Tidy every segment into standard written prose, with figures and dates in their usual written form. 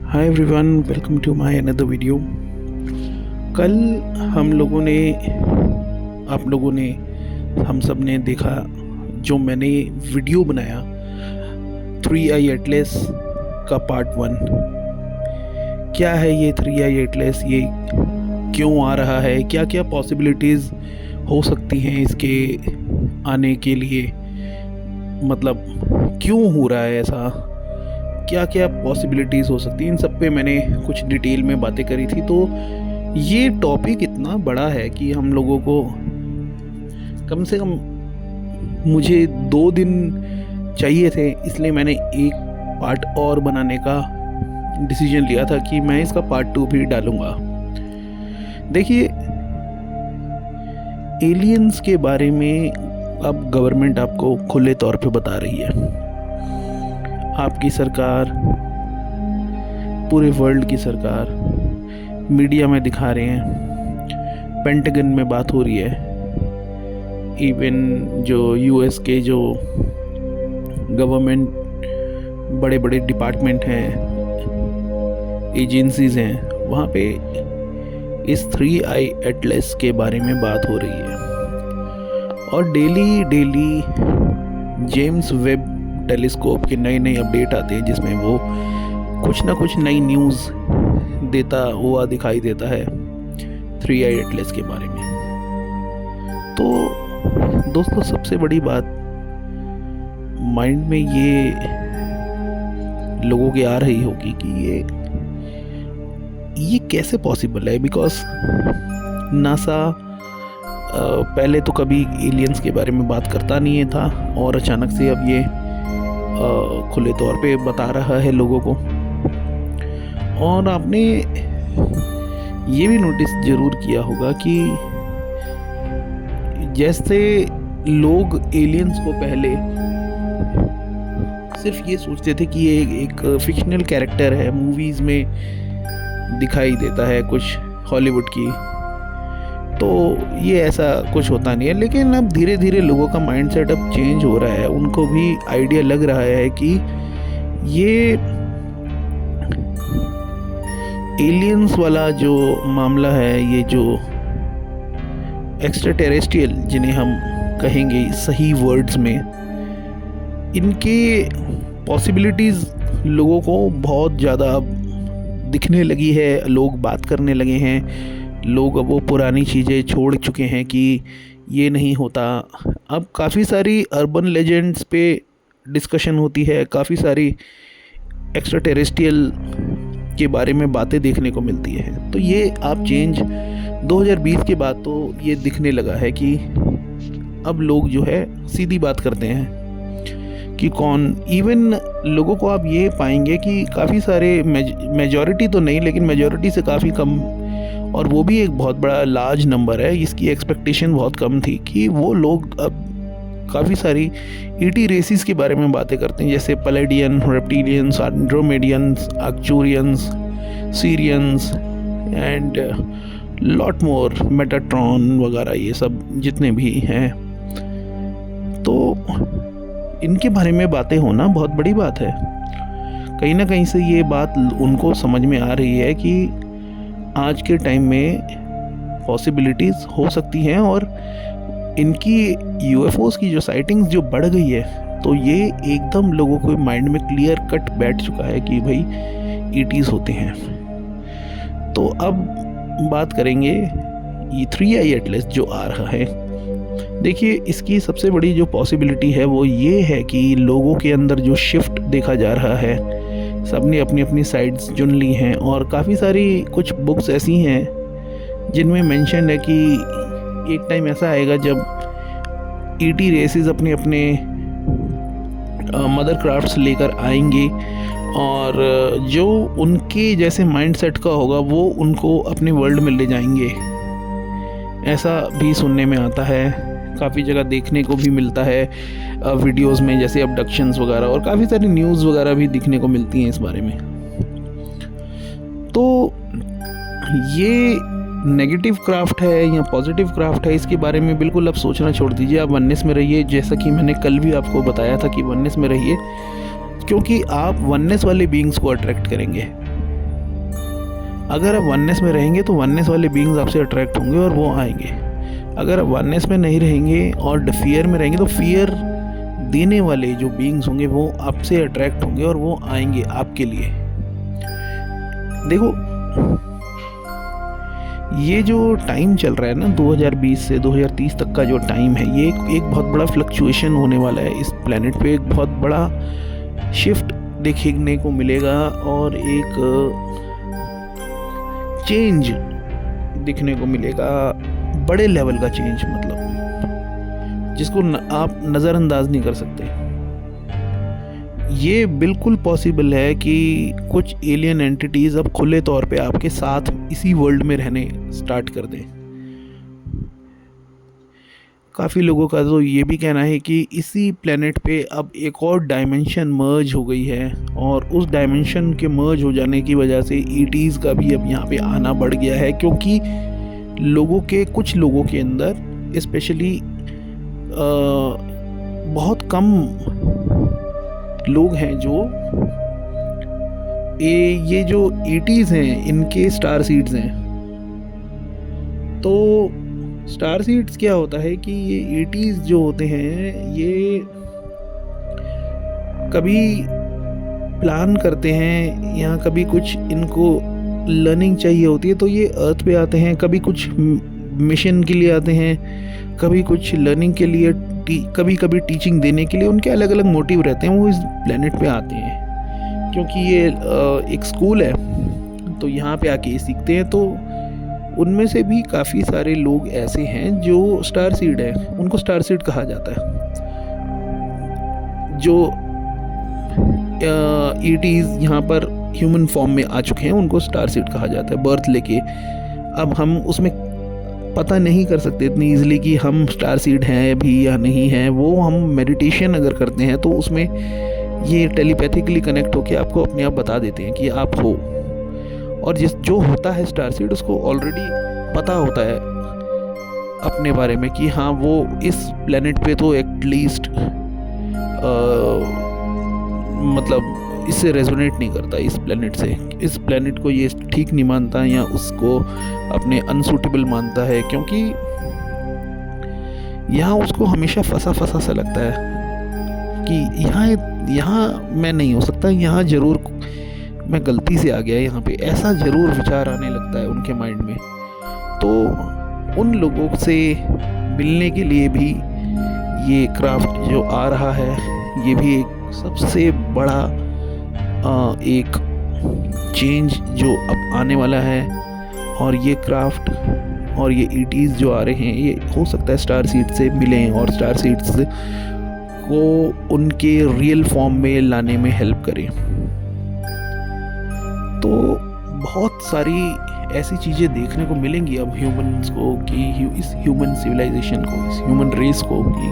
Hi everyone, welcome to my another video. कल हम लोगों ने आप लोगों ने हम सब ने देखा जो मैंने वीडियो बनाया 3i एटलस का पार्ट 1। क्या है ये 3i एटलस, ये क्यों आ रहा है, क्या क्या पॉसिबिलिटीज़ हो सकती हैं इसके आने के लिए, मतलब क्यों हो रहा है ऐसा, क्या क्या पॉसिबिलिटीज़ हो सकती हैं, इन सब पे मैंने कुछ डिटेल में बातें करी थी। तो ये टॉपिक इतना बड़ा है कि हम लोगों को कम से कम मुझे 2 दिन चाहिए थे, इसलिए मैंने एक पार्ट और बनाने का डिसीजन लिया था कि मैं इसका पार्ट 2 भी डालूँगा। देखिए, एलियंस के बारे में अब गवर्नमेंट आपको खुले तौर पे बता रही है। आपकी सरकार, पूरे वर्ल्ड की सरकार मीडिया में दिखा रहे हैं, पेंटागन में बात हो रही है, इवन जो यूएस के जो गवर्नमेंट बड़े बड़े डिपार्टमेंट हैं, एजेंसीज़ हैं, वहाँ पे इस 3i एटलस के बारे में बात हो रही है। और डेली जेम्स वेब टेलीस्कोप के नए अपडेट आते हैं जिसमें वो कुछ ना कुछ नई न्यूज़ देता हुआ दिखाई देता है 3i एटलस के बारे में। तो दोस्तों, सबसे बड़ी बात माइंड में ये लोगों के आ रही होगी कि ये कैसे पॉसिबल है, बिकॉज नासा पहले तो कभी एलियंस के बारे में बात करता नहीं था और अचानक से अब ये खुले तौर पे बता रहा है लोगों को। और आपने ये भी नोटिस ज़रूर किया होगा कि जैसे लोग एलियंस को पहले सिर्फ ये सोचते थे कि ये एक फिक्शनल कैरेक्टर है, मूवीज़ में दिखाई देता है कुछ हॉलीवुड की, तो ये ऐसा कुछ होता नहीं है। लेकिन अब धीरे धीरे लोगों का माइंडसेट अब चेंज हो रहा है, उनको भी आइडिया लग रहा है कि ये एलियंस वाला जो मामला है, ये जो एक्स्ट्रा टेरेस्ट्रियल जिन्हें हम कहेंगे सही वर्ड्स में, इनके पॉसिबिलिटीज़ लोगों को बहुत ज़्यादा दिखने लगी है, लोग बात करने लगे हैं, लोग अब वो पुरानी चीज़ें छोड़ चुके हैं कि ये नहीं होता। अब काफ़ी सारी अर्बन लेजेंड्स पे डिस्कशन होती है, काफ़ी सारी एक्स्ट्रा टेरेस्ट्रियल के बारे में बातें देखने को मिलती है। तो ये आप चेंज 2020 के बाद तो ये दिखने लगा है कि अब लोग जो है सीधी बात करते हैं कि कौन, इवन लोगों को आप ये पाएंगे कि काफ़ी सारे मेजॉरिटी तो नहीं लेकिन मेजॉरिटी से काफ़ी कम, और वो भी एक बहुत बड़ा लार्ज नंबर है, इसकी एक्सपेक्टेशन बहुत कम थी कि वो लोग अब काफ़ी सारी ईटी रेसिस के बारे में बातें करते हैं, जैसे Pleiadians, Reptilians, Andromedans, Arcturians, Sirians and lot more, Metatron वगैरह, ये सब जितने भी हैं। तो इनके बारे में बातें होना बहुत बड़ी बात है। कहीं ना कहीं से ये बात उनको समझ में आ रही है कि आज के टाइम में पॉसिबिलिटीज़ हो सकती हैं, और इनकी यूएफओस की जो साइटिंग्स जो बढ़ गई है, तो ये एकदम लोगों को माइंड में क्लियर कट बैठ चुका है कि भाई ईटीज़ होते हैं। तो अब बात करेंगे ये 3i एटलस जो आ रहा है। देखिए, इसकी सबसे बड़ी जो पॉसिबिलिटी है वो ये है कि लोगों के अंदर जो शिफ्ट देखा जा रहा है, सबने अपनी अपनी साइड्स चुन ली हैं, और काफ़ी सारी कुछ बुक्स ऐसी हैं जिनमें मेंशन है कि एक टाइम ऐसा आएगा जब ईटी रेसेस अपने अपने मदर क्राफ्ट्स लेकर आएंगे, और जो उनके जैसे माइंडसेट का होगा वो उनको अपने वर्ल्ड में ले जाएंगे। ऐसा भी सुनने में आता है, काफ़ी जगह देखने को भी मिलता है वीडियोस में, जैसे अबडक्शंस वगैरह, और काफ़ी सारी न्यूज़ वगैरह भी दिखने को मिलती हैं इस बारे में। तो ये नेगेटिव क्राफ्ट है या पॉजिटिव क्राफ्ट है, इसके बारे में बिल्कुल आप सोचना छोड़ दीजिए। आप वननेस में रहिए, जैसा कि मैंने कल भी आपको बताया था कि वननेस में रहिए, क्योंकि आप वननेस वाले बीइंग्स को अट्रैक्ट करेंगे। अगर आप वननेस में रहेंगे तो वननेस वाले बीइंग्स आपसे अट्रैक्ट होंगे और वो आएंगे। अगर आप वननेस में नहीं रहेंगे और फियर में रहेंगे तो फियर देने वाले जो बीइंग्स होंगे वो आपसे अट्रैक्ट होंगे और वो आएंगे आपके लिए। देखो, ये जो टाइम चल रहा है ना 2020 से 2030 तक का जो टाइम है, ये एक बहुत बड़ा फ्लक्चुएशन होने वाला है इस प्लेनेट पे। एक बहुत बड़ा शिफ्ट देखने को मिलेगा और एक चेंज दिखने को मिलेगा, बड़े लेवल का चेंज, मतलब जिसको आप नज़रअंदाज नहीं कर सकते। ये बिल्कुल पॉसिबल है कि कुछ एलियन एंटिटीज़ अब खुले तौर पे आपके साथ इसी वर्ल्ड में रहने स्टार्ट कर दें। काफ़ी लोगों का तो ये भी कहना है कि इसी प्लेनेट पे अब एक और डायमेंशन मर्ज हो गई है और उस डायमेंशन के मर्ज हो जाने की वजह से ईटीज़ का भी अब यहाँ पे आना बढ़ गया है, क्योंकि कुछ लोगों के अंदर स्पेशली बहुत कम लोग हैं जो ये जो ईटीज़ हैं इनके स्टार सीड्स हैं। तो स्टार सीड्स क्या होता है कि ये ईटीज़ जो होते हैं ये कभी प्लान करते हैं या कभी कुछ इनको लर्निंग चाहिए होती है तो ये अर्थ पे आते हैं, कभी कुछ मिशन के लिए आते हैं, कभी कुछ लर्निंग के लिए, कभी कभी टीचिंग देने के लिए। उनके अलग अलग मोटिव रहते हैं, वो इस प्लेनेट पे आते हैं क्योंकि ये एक स्कूल है तो यहाँ पे आके ये सीखते हैं। तो उनमें से भी काफ़ी सारे लोग ऐसे हैं जो स्टार सीड है, उनको स्टार सीड कहा जाता है। जो ईटीज़ यहाँ पर ह्यूमन फॉर्म में आ चुके हैं उनको स्टार सीड कहा जाता है बर्थ लेके। अब हम उसमें पता नहीं कर सकते इतनी ईजिली कि हम स्टार सीड हैं भी या नहीं हैं। वो हम मेडिटेशन अगर करते हैं तो उसमें ये टेलीपैथिकली कनेक्ट होकर आपको अपने आप बता देते हैं कि आप हो। और जो होता है स्टार सीड उसको ऑलरेडी पता होता है अपने बारे में कि हाँ वो इस प्लेनेट पे तो एटलीस्ट मतलब इससे रेजोनेट नहीं करता, इस प्लेनेट से, इस प्लेनेट को ये ठीक नहीं मानता या उसको अपने अनसूटेबल मानता है, क्योंकि यहाँ उसको हमेशा फंसा फंसा सा लगता है कि यहाँ मैं नहीं हो सकता, यहाँ ज़रूर मैं गलती से आ गया यहाँ पे, ऐसा ज़रूर विचार आने लगता है उनके माइंड में। तो उन लोगों से मिलने के लिए भी ये क्राफ्ट जो आ रहा है ये भी एक सबसे बड़ा एक चेंज जो अब आने वाला है। और ये क्राफ्ट और ये ईटीज़ जो आ रहे हैं ये हो सकता है स्टार सीड से मिलें और स्टार सीड्स को उनके रियल फॉर्म में लाने में हेल्प करें। तो बहुत सारी ऐसी चीज़ें देखने को मिलेंगी अब ह्यूमंस को कि इस ह्यूमन सिविलाइजेशन को, इस ह्यूमन रेस को, कि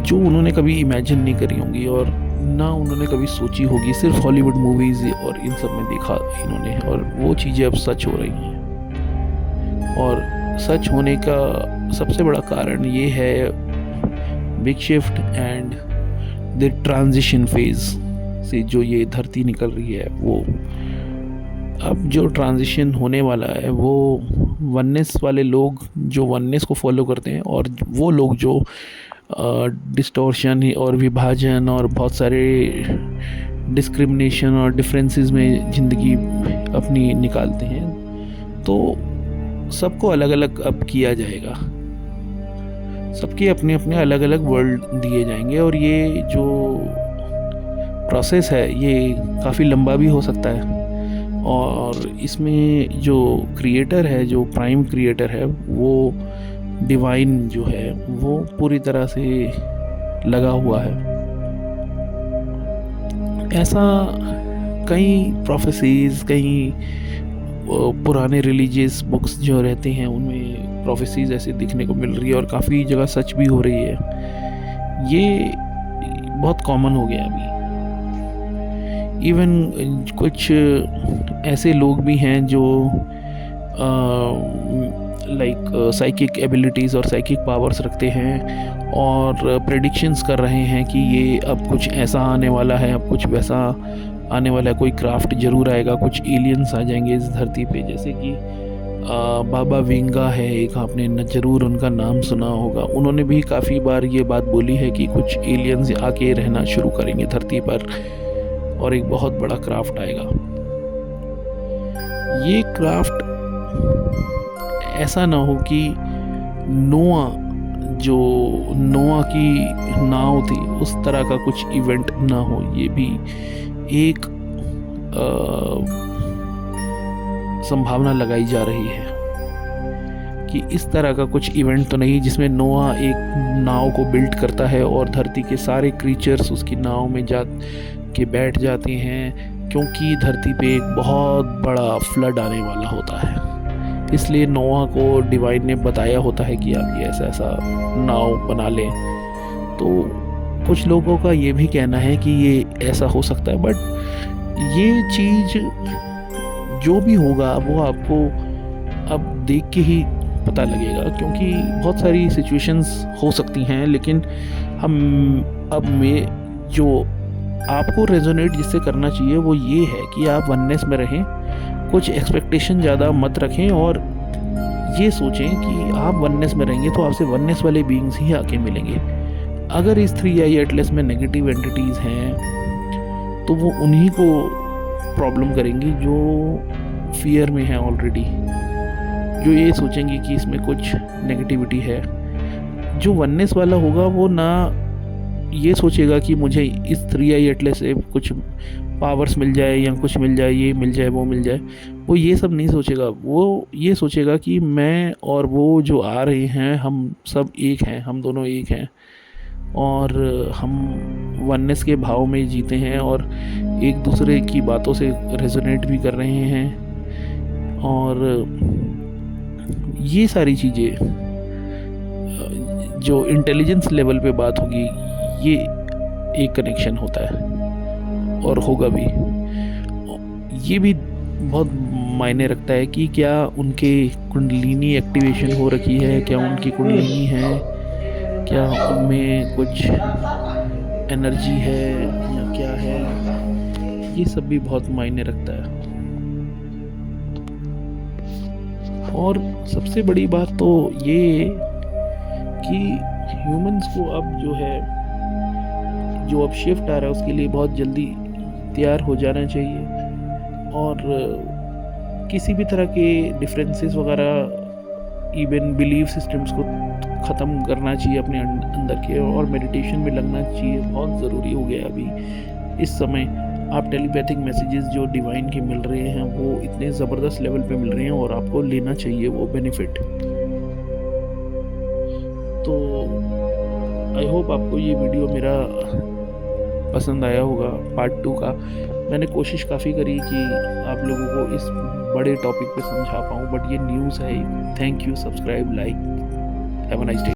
जो उन्होंने कभी इमेजिन नहीं करी होंगी और ना उन्होंने कभी सोची होगी। सिर्फ हॉलीवुड मूवीज़ और इन सब में देखा इन्होंने, और वो चीज़ें अब सच हो रही हैं। और सच होने का सबसे बड़ा कारण ये है big shift and the transition phase से जो ये धरती निकल रही है। वो अब जो ट्रांजिशन होने वाला है वो वननेस वाले लोग जो वननेस को फॉलो करते हैं और वो लोग जो डिस्टॉर्शन और विभाजन और बहुत सारे डिस्क्रिमिनेशन और डिफरेंसेस में ज़िंदगी अपनी निकालते हैं, तो सबको अलग अलग अब किया जाएगा। सबके अपने अपने अलग अलग वर्ल्ड दिए जाएंगे और ये जो प्रोसेस है ये काफ़ी लंबा भी हो सकता है। और इसमें जो क्रिएटर है, जो प्राइम क्रिएटर है, वो डिवाइन जो है वो पूरी तरह से लगा हुआ है। ऐसा कई प्रोफेसीज, कई पुराने रिलीजियस बुक्स जो रहते हैं उनमें प्रोफेसीज ऐसे दिखने को मिल रही है और काफ़ी जगह सच भी हो रही है। ये बहुत कॉमन हो गया अभी। इवन कुछ ऐसे लोग भी हैं जो साइकिक एबिलिटीज़ और साइकिक पावर्स रखते हैं और प्रेडिक्शंस कर रहे हैं कि ये अब कुछ ऐसा आने वाला है, अब कुछ वैसा आने वाला कोई क्राफ्ट ज़रूर आएगा, कुछ एलियंस आ जाएंगे इस धरती पे, जैसे कि बाबा वेंगा है एक, आपने न ज़रूर उनका नाम सुना होगा। उन्होंने भी काफ़ी बार ये बात बोली है कि कुछ एलियंस आके रहना शुरू करेंगे धरती पर और एक बहुत बड़ा क्राफ्ट आएगा। ये क्राफ्ट ऐसा ना हो कि नोआ की नाव थी उस तरह का कुछ इवेंट ना हो। ये भी एक संभावना लगाई जा रही है कि इस तरह का कुछ इवेंट तो नहीं जिसमें नोआ एक नाव को बिल्ड करता है और धरती के सारे क्रीचर्स उसकी नाव में जा के बैठ जाते हैं, क्योंकि धरती पे एक बहुत बड़ा फ्लड आने वाला होता है। इसलिए नोआ को डिवाइन ने बताया होता है कि आप ये ऐसा ऐसा नाव बना लें। तो कुछ लोगों का ये भी कहना है कि ये ऐसा हो सकता है, बट ये चीज़ जो भी होगा वो आपको अब देख के ही पता लगेगा, क्योंकि बहुत सारी सिचुएशंस हो सकती हैं। लेकिन जो आपको रेजोनेट जिससे करना चाहिए वो ये है कि आप वननेस में रहें, कुछ एक्सपेक्टेशन ज़्यादा मत रखें और ये सोचें कि आप वननेस में रहेंगे तो आपसे वननेस वाले बीइंग्स ही आके मिलेंगे। अगर इस 3i एटलस में नेगेटिव एंटिटीज़ हैं तो वो उन्हीं को प्रॉब्लम करेंगी जो फियर में है ऑलरेडी, जो ये सोचेंगे कि इसमें कुछ नेगेटिविटी है। जो वननेस वाला होगा वो ना ये सोचेगा कि मुझे इस 3i एटलस से कुछ पावर्स मिल जाए या कुछ मिल जाए, ये मिल जाए वो मिल जाए, वो ये सब नहीं सोचेगा। वो ये सोचेगा कि मैं और वो जो आ रहे हैं हम सब एक हैं, हम दोनों एक हैं और हम वननेस के भाव में जीते हैं और एक दूसरे की बातों से रेजोनेट भी कर रहे हैं। और ये सारी चीज़ें जो इंटेलिजेंस लेवल पे बात होगी, ये एक कनेक्शन होता है और होगा भी। ये भी बहुत मायने रखता है कि क्या उनके कुंडलिनी एक्टिवेशन हो रखी है, क्या उनकी कुंडलिनी है, क्या उनमें कुछ एनर्जी है या क्या है। ये सब भी बहुत मायने रखता है। और सबसे बड़ी बात तो ये कि ह्यूमंस को अब जो अब शिफ्ट आ रहा है उसके लिए बहुत जल्दी तैयार हो जाना चाहिए और किसी भी तरह के डिफरेंसेस वगैरह, इवन बिलीफ सिस्टम्स को ख़त्म करना चाहिए अपने अंदर के, और मेडिटेशन में लगना चाहिए। बहुत ज़रूरी हो गया अभी इस समय। आप टेलीपैथिक मैसेजेस जो डिवाइन के मिल रहे हैं वो इतने ज़बरदस्त लेवल पे मिल रहे हैं और आपको लेना चाहिए वो बेनिफिट। तो आई होप आपको ये वीडियो मेरा पसंद आया होगा पार्ट 2 का। मैंने कोशिश काफ़ी करी कि आप लोगों को इस बड़े टॉपिक पे समझा पाऊँ, बट ये न्यूज़ है। Thank you, subscribe, like, have a nice day.